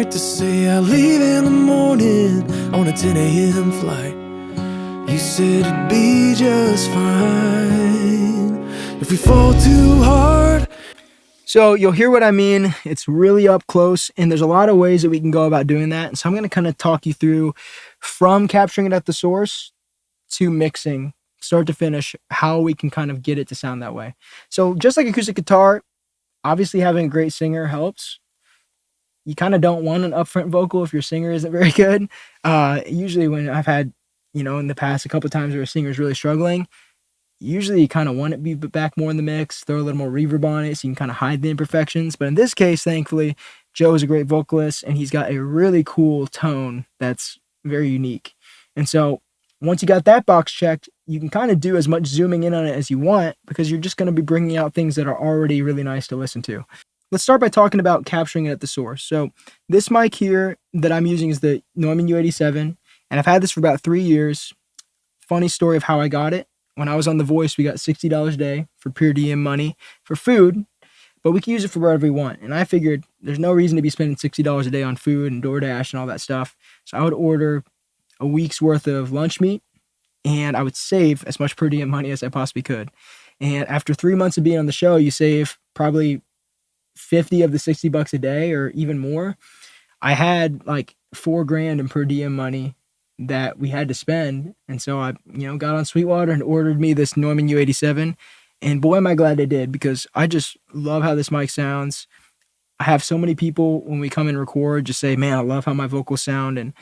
To say I leave in the morning on a 10 a.m. flight. You said it'd be just fine if we fall too hard. So you'll hear what I mean. It's really up close, and there's a lot of ways that we can go about doing that. And so I'm going to kind of talk you through from capturing it at the source to mixing, start to finish, how we can kind of get it to sound that way. So just like acoustic guitar, obviously having a great singer helps. You kind of don't want an upfront vocal if your singer isn't very good. Usually when I've had, in the past a couple of times where a singer's really struggling, usually you kind of want it to be back more in the mix, throw a little more reverb on it so you can kind of hide the imperfections. But in this case, thankfully, Joe is a great vocalist and he's got a really cool tone that's very unique. And so once you got that box checked, you can kind of do as much zooming in on it as you want because you're just going to be bringing out things that are already really nice to listen to. Let's start by talking about capturing it at the source. So this mic here that I'm using is the Neumann U87, and I've had this for about 3 years. Funny story of how I got it. When I was on The Voice, we got $60 a day for per diem money for food, but we can use it for whatever we want. And I figured there's no reason to be spending $60 a day on food and DoorDash and all that stuff. So I would order a week's worth of lunch meat, and I would save as much per diem money as I possibly could. And after 3 months of being on the show, you save probably 50 of the $60 a day or even more. I had like $4,000 in per diem money that we had to spend. And so I, got on Sweetwater and ordered me this Neumann U87. And boy, am I glad I did, because I just love how this mic sounds. I have so many people when we come and record just say, man, I love how my vocals sound. And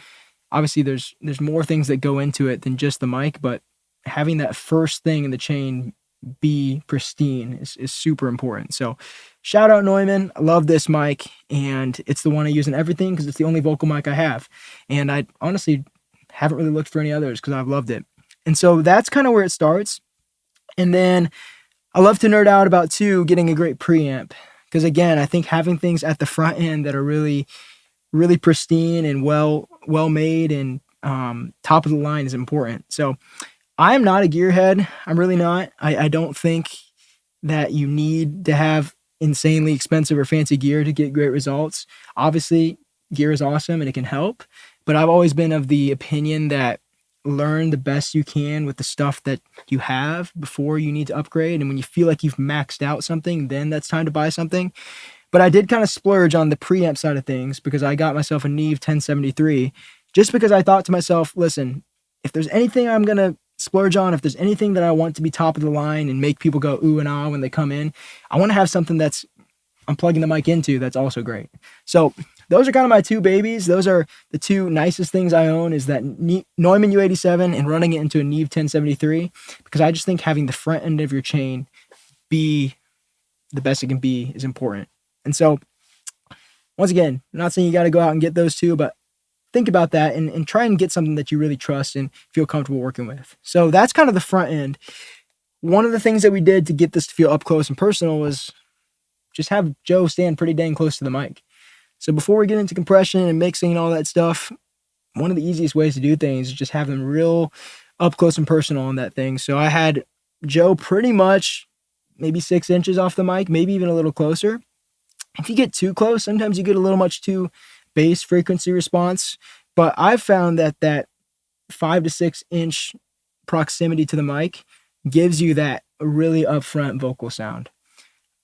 obviously there's more things that go into it than just the mic, but having that first thing in the chain be pristine is super important. So shout out Neumann. I love this mic, and it's the one I use in everything because it's the only vocal mic I have. And I honestly haven't really looked for any others because I've loved it. And so that's kind of where it starts. And then I love to nerd out about too getting a great preamp, because again, I think having things at the front end that are really, really pristine and well made and top of the line is important. So I'm not a gearhead. I'm really not. I don't think that you need to have insanely expensive or fancy gear to get great results. Obviously, gear is awesome and it can help, but I've always been of the opinion that learn the best you can with the stuff that you have before you need to upgrade. And when you feel like you've maxed out something, then that's time to buy something. But I did kind of splurge on the preamp side of things because I got myself a Neve 1073 just because I thought to myself, listen, if there's anything I'm going to splurge on, if there's anything that I want to be top of the line and make people go ooh and ah when they come in, I want to have something that's I'm plugging the mic into that's also great. So those are kind of my two babies. Those are the two nicest things I own, is that Neumann U87 and running it into a Neve 1073, because I just think having the front end of your chain be the best it can be is important. And so once again, I'm not saying you got to go out and get those two, but think about that and try and get something that you really trust and feel comfortable working with. So that's kind of the front end. One of the things that we did to get this to feel up close and personal was just have Joe stand pretty dang close to the mic. So before we get into compression and mixing and all that stuff, one of the easiest ways to do things is just have them real up close and personal on that thing. So I had Joe pretty much maybe 6 inches off the mic, maybe even a little closer. If you get too close, sometimes you get a little much too bass frequency response, but I've found that 5 to 6 inch proximity to the mic gives you that really upfront vocal sound.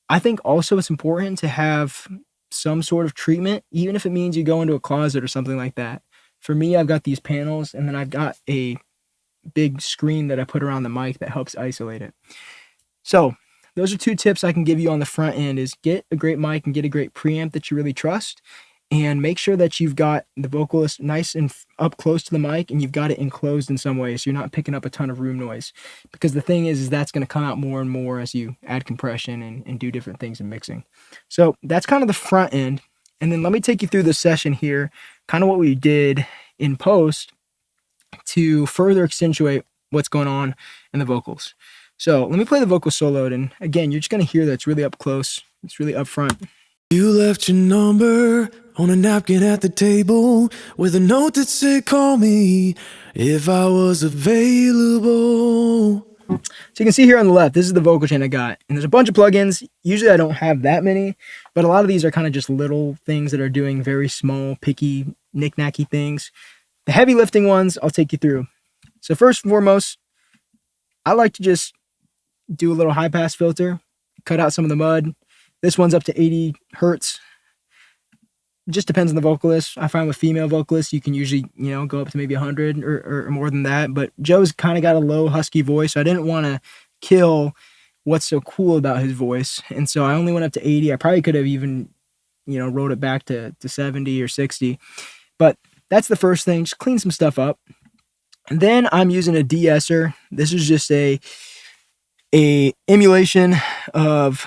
I think also it's important to have some sort of treatment, even if it means you go into a closet or something like that. For me, I've got these panels, and then I've got a big screen that I put around the mic that helps isolate it. So those are 2 tips I can give you on the front end: is get a great mic and get a great preamp that you really trust, and make sure that you've got the vocalist nice and up close to the mic, and you've got it enclosed in some way so you're not picking up a ton of room noise. Because the thing is that's going to come out more and more as you add compression and do different things in mixing. So that's kind of the front end. And then let me take you through the session here, kind of what we did in post to further accentuate what's going on in the vocals. So let me play the vocal soloed, and again, you're just going to hear that it's really up close. It's really up front. You left your number on a napkin at the table with a note that said call me if I was available. So you can see here on the left, this is the vocal chain I got. And there's a bunch of plugins. Usually I don't have that many, but a lot of these are kind of just little things that are doing very small, picky, knick-knacky things. The heavy lifting ones, I'll take you through. So first and foremost, I like to just do a little high pass filter, cut out some of the mud. This one's up to 80 hertz. It just depends on the vocalist. I find with female vocalists, you can usually, go up to maybe 100 or more than that. But Joe's kind of got a low, husky voice, so I didn't want to kill what's so cool about his voice. And so I only went up to 80. I probably could have even, wrote it back to 70 or 60. But that's the first thing. Just clean some stuff up. And then I'm using a de-esser. This is just a emulation of...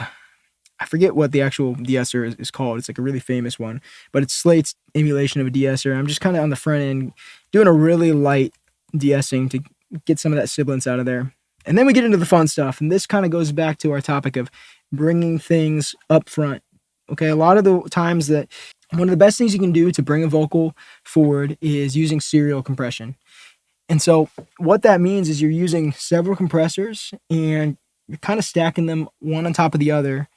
I forget what the actual de-esser is called. It's like a really famous one, but it's Slate's emulation of a de-esser. I'm just kind of on the front end doing a really light de-essing to get some of that sibilance out of there. And then we get into the fun stuff. And this kind of goes back to our topic of bringing things up front. Okay. A lot of the times that one of the best things you can do to bring a vocal forward is using serial compression. And so what that means is you're using several compressors and you're kind of stacking them one on top of the other,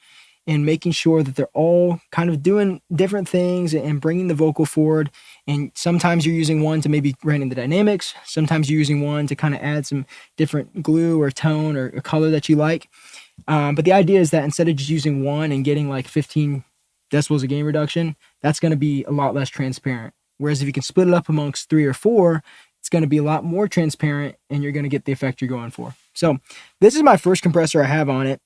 and making sure that they're all kind of doing different things and bringing the vocal forward. And sometimes you're using one to maybe rein in the dynamics. Sometimes you're using one to kind of add some different glue or tone or color that you like. But the idea is that instead of just using one and getting like 15 decibels of gain reduction, that's going to be a lot less transparent. Whereas if you can split it up amongst 3 or 4, it's going to be a lot more transparent and you're going to get the effect you're going for. So this is my first compressor I have on it.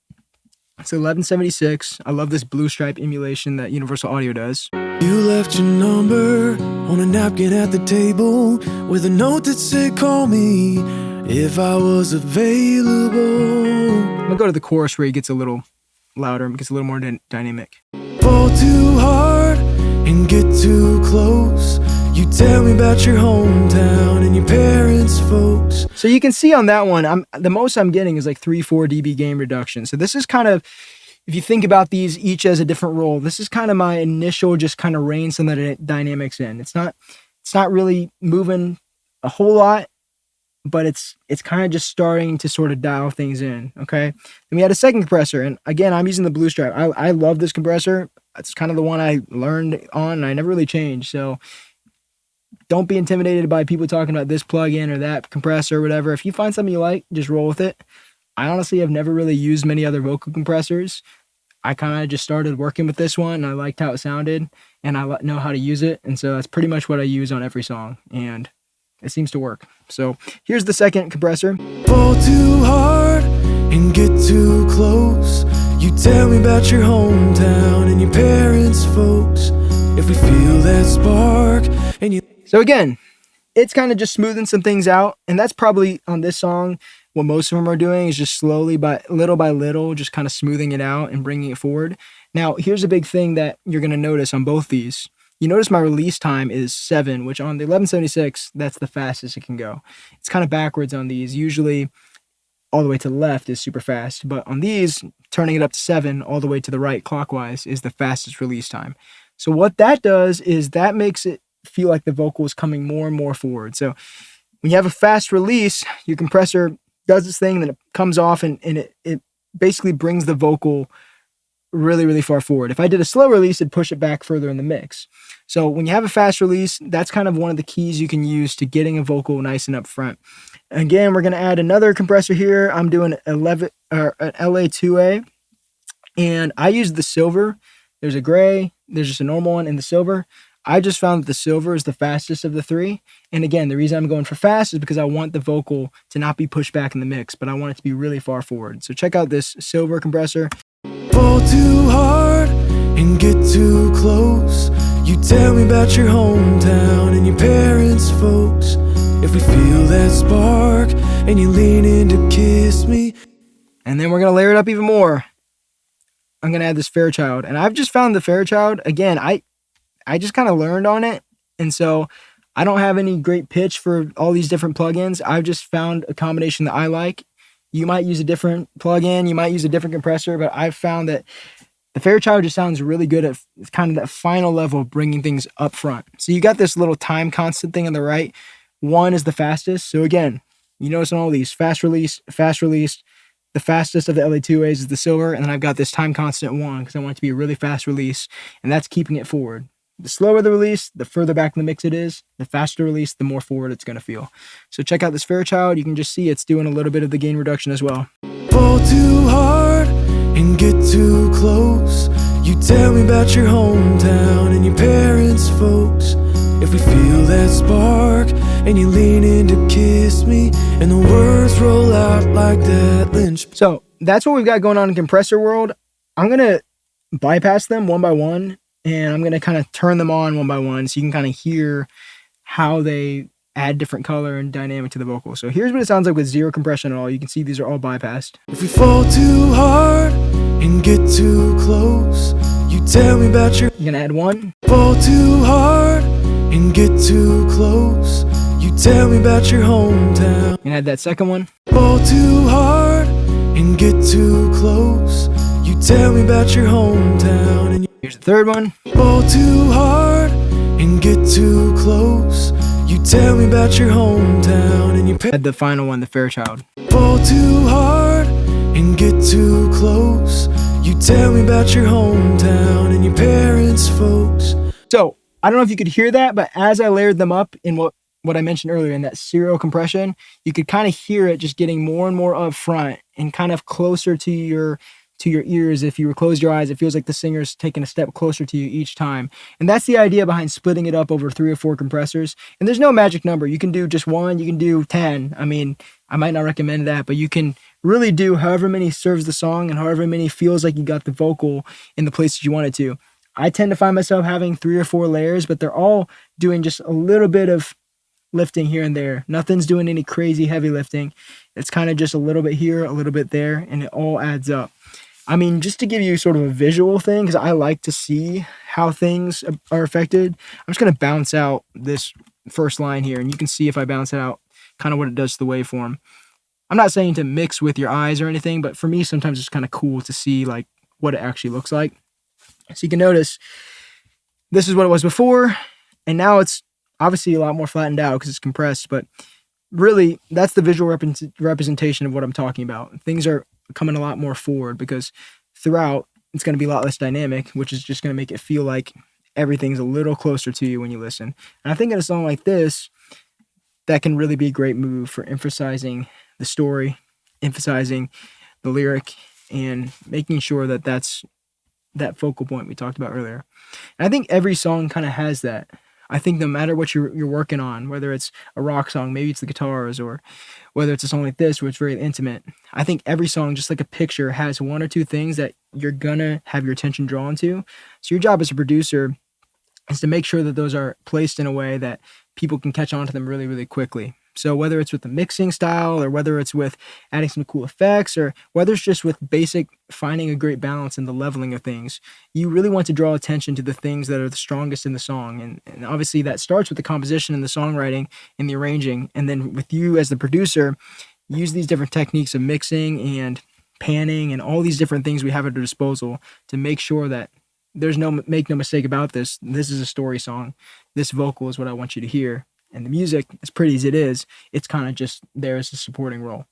It's 1176. I love this blue stripe emulation that Universal Audio does. You left your number on a napkin at the table with a note that said call me if I was available. I'm gonna go to the chorus where he gets a little louder, gets a little more dynamic. Fall too hard and get too close. You tell me about your hometown and your parents' folks. So you can see on that one, the most I'm getting is like 3-4 dB gain reduction. So this is kind of, if you think about these each as a different role, this is kind of my initial just kind of rein some of the dynamics in. It's not really moving a whole lot, but it's kind of just starting to sort of dial things in. Okay. Then we had a second compressor, and again, I'm using the blue stripe. I love this compressor. It's kind of the one I learned on, and I never really changed. So don't be intimidated by people talking about this plugin or that compressor or whatever. If you find something you like, just roll with it. I honestly have never really used many other vocal compressors. I kind of just started working with this one and I liked how it sounded and I know how to use it. And so that's pretty much what I use on every song and it seems to work. So here's the second compressor. Fall too hard and get too close. You tell me about your hometown and your parents' folks. If we feel that spark and you... So again, it's kind of just smoothing some things out. And that's probably on this song, what most of them are doing is just slowly by little, just kind of smoothing it out and bringing it forward. Now, here's a big thing that you're going to notice on both these. You notice my release time is 7, which on the 1176, that's the fastest it can go. It's kind of backwards on these. Usually all the way to the left is super fast, but on these, turning it up to 7 all the way to the right clockwise is the fastest release time. So what that does is that makes it feel like the vocal is coming more and more forward. So when you have a fast release, your compressor does this thing, then it comes off and it basically brings the vocal really, really far forward. If I did a slow release, it'd push it back further in the mix. So when you have a fast release, that's kind of one of the keys you can use to getting a vocal nice and up front. Again, we're going to add another compressor here. I'm doing an LA2A, and I use the silver. There's a gray, there's just a normal one, and the silver. I just found that the silver is the fastest of the 3. And again, the reason I'm going for fast is because I want the vocal to not be pushed back in the mix, but I want it to be really far forward. So check out this silver compressor. Fall too hard and get too close. You tell me about your hometown and your parents' folks. If we feel that spark and you lean in to kiss me. And then we're going to layer it up even more. I'm going to add this Fairchild. And I've just found the Fairchild, again, I just kind of learned on it. And so I don't have any great pitch for all these different plugins. I've just found a combination that I like. You might use a different plugin, you might use a different compressor, but I've found that the Fairchild just sounds really good at kind of that final level of bringing things up front. So you got this little time constant thing on the right. 1 is the fastest. So again, You notice on all these fast release, fast release. The fastest of the LA2As is the silver, and then I've got this time constant 1 because I want it to be a really fast release, and that's keeping it forward. The slower the release, the further back in the mix it is. The faster release, the more forward it's going to feel. So check out this Fairchild. You can just see it's doing a little bit of the gain reduction as well. Fall too hard and get too close. You tell me about your hometown and your parents' folks. If we feel that spark and you lean in to kiss me and the words roll out like that lynch. So that's what we've got going on in compressor world. I'm going to bypass them one by one, and I'm going to kind of turn them on one by one so you can kind of hear how they add different color and dynamic to the vocal. So here's what it sounds like with zero compression at all. You can see these are all bypassed. If we fall too hard and get too close, you tell me about your... I'm going to add 1. Fall too hard and get too close, you tell me about your hometown. I'm going to add that second one. Fall too hard and get too close, you tell me about your hometown. And here's the third one. Fall too hard and get too close, you tell me about your hometown. And you add the final one, the Fairchild. Fall too hard and get too close, you tell me about your hometown and your parents' folks. So I don't know if you could hear that, but as I layered them up in what I mentioned earlier in that serial compression, you could kind of hear it just getting more and more up front and kind of closer to your ears. If you close your eyes, it feels like the singer's taking a step closer to you each time. And that's the idea behind splitting it up over 3 or 4 compressors. And there's no magic number. You can do just 1, you can do 10. I mean, I might not recommend that, but you can really do however many serves the song and however many feels like you got the vocal in the places you want it to. I tend to find myself having 3 or 4 layers, but they're all doing just a little bit of lifting here and there. Nothing's doing any crazy heavy lifting. It's kind of just a little bit here, a little bit there, and it all adds up. I mean, just to give you sort of a visual thing, because I like to see how things are affected, I'm just going to bounce out this first line here, and you can see if I bounce it out, kind of what it does to the waveform. I'm not saying to mix with your eyes or anything, but for me, sometimes it's kind of cool to see like what it actually looks like. So you can notice this is what it was before, and now it's obviously a lot more flattened out because it's compressed, but really that's the visual representation of what I'm talking about. Things are coming a lot more forward because throughout it's going to be a lot less dynamic, which is just going to make it feel like everything's a little closer to you when you listen. And I think in a song like this, that can really be a great move for emphasizing the story, emphasizing the lyric, and making sure that that's that focal point we talked about earlier. And I think every song kind of has that. I think no matter what you're working on, whether it's a rock song, maybe it's the guitars, or whether it's a song like this where it's very intimate, I think every song, just like a picture, has 1 or 2 things that you're gonna have your attention drawn to. So your job as a producer is to make sure that those are placed in a way that people can catch on to them really, really quickly. So whether it's with the mixing style, or whether it's with adding some cool effects, or whether it's just with basic finding a great balance in the leveling of things, you really want to draw attention to the things that are the strongest in the song. And obviously that starts with the composition and the songwriting and the arranging. And then with you as the producer, use these different techniques of mixing and panning and all these different things we have at our disposal to make sure that make no mistake about this. This is a story song. This vocal is what I want you to hear. And the music, as pretty as it is, it's kind of just there as a supporting role.